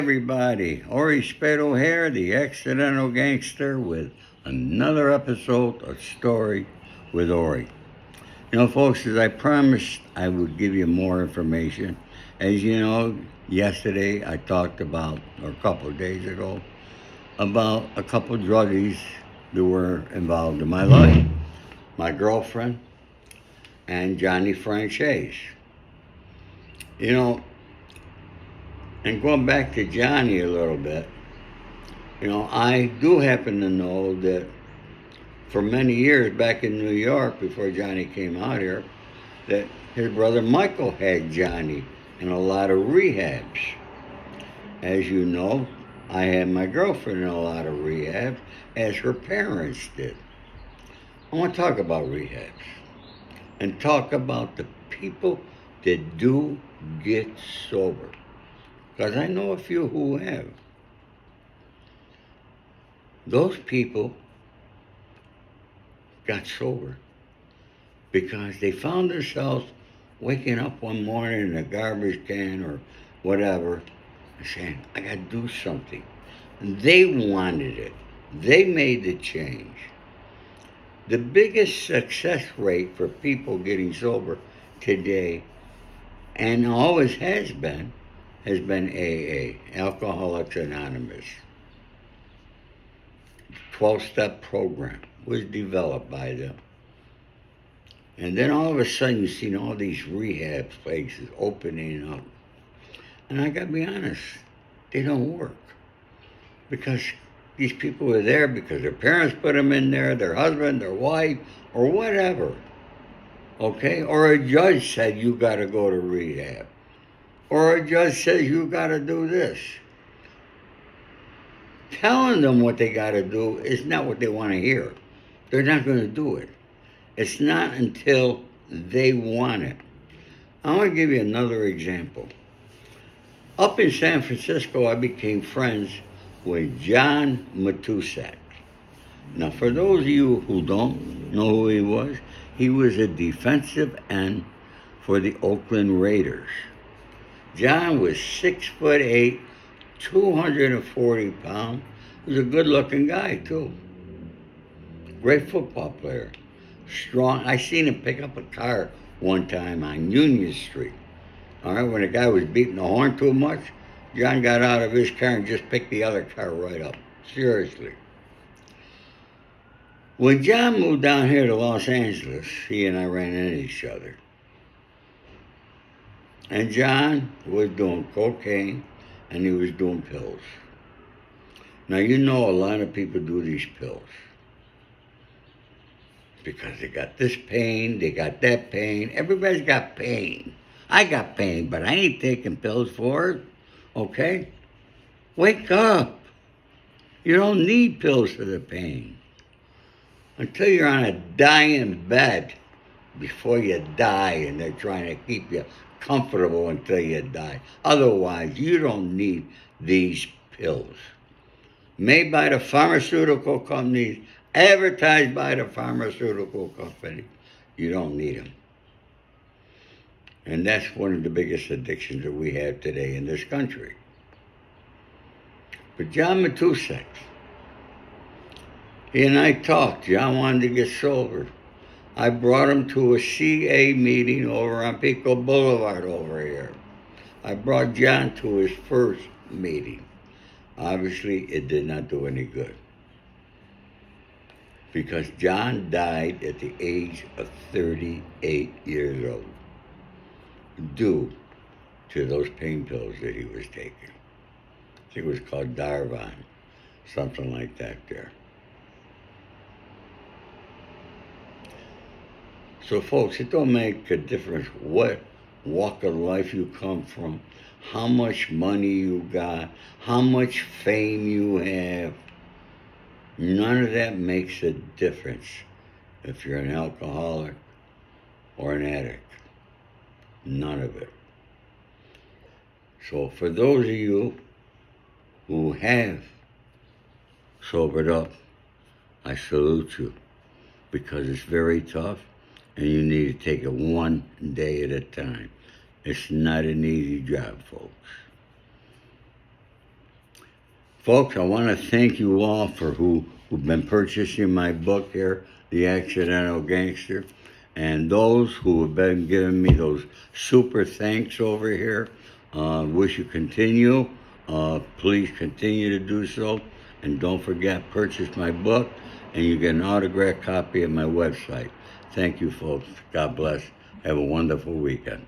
Everybody, Ori Spado here, the Accidental Gangster, with another episode of Story with Ori. Folks, as I promised, I would give you more information. As you know, yesterday I talked about, or a couple of days ago, about a couple of druggies that were involved in my life. My girlfriend and Johnny Franches. You know, and going back to Johnny a little bit, I do happen to know that for many years back in New York, before Johnny came out here, that his brother Michael had Johnny in a lot of rehabs. As you know, I had my girlfriend in a lot of rehabs, as her parents did. I want to talk about rehabs and talk about the people that do get sober. Because I know a few who have. Those people got sober because they found themselves waking up one morning in a garbage can or whatever and saying, I got to do something. And they wanted it. They made the change. The biggest success rate for people getting sober today, and always has been AA, Alcoholics Anonymous. 12-step program was developed by them. And then all of a sudden you've seen all these rehab places opening up. And I gotta be honest, they don't work. Because these people are there because their parents put them in there, their husband, their wife, or whatever. Okay? Or a judge said you gotta go to rehab. Or a judge says you got to do this. Telling them what they got to do is not what they want to hear. They're not going to do it. It's not until they want it. I want to give you another example. Up in San Francisco, I became friends with John Matuszak. Now, for those of you who don't know who he was a defensive end for the Oakland Raiders. John was 6'8", 240 pounds. He was a good-looking guy, too. Great football player. Strong. I seen him pick up a car one time on Union Street. All right, when the guy was beating the horn too much, John got out of his car and just picked the other car right up. Seriously. When John moved down here to Los Angeles, he and I ran into each other. And John was doing cocaine and he was doing pills. Now, you know a lot of people do these pills because they got this pain, they got that pain. Everybody's got pain. I got pain, but I ain't taking pills for it, okay? Wake up. You don't need pills for the pain. Until you're on a dying bed before you die and they're trying to keep you comfortable until you die. Otherwise, you don't need these pills. Made by the pharmaceutical companies, advertised by the pharmaceutical company. You don't need them. And that's one of the biggest addictions that we have today in this country. But John Matuszak, he and I talked. John wanted to get sober. I brought him to a CA meeting over on Pico Boulevard over here. I brought John to his first meeting. Obviously, it did not do any good. Because John died at the age of 38 years old due to those pain pills that he was taking. I think it was called Darvon, something like that there. So, folks, it don't make a difference what walk of life you come from, how much money you got, how much fame you have. None of that makes a difference if you're an alcoholic or an addict. None of it. So, for those of you who have sobered up, I salute you because it's very tough. And you need to take it one day at a time. It's not an easy job, folks. Folks, I want to thank you all for who've been purchasing my book here, The Accidental Gangster, and those who have been giving me those super thanks over here. Wish you continue. Please continue to do so. And don't forget, purchase my book, and you get an autographed copy at my website. Thank you, folks. God bless. Have a wonderful weekend.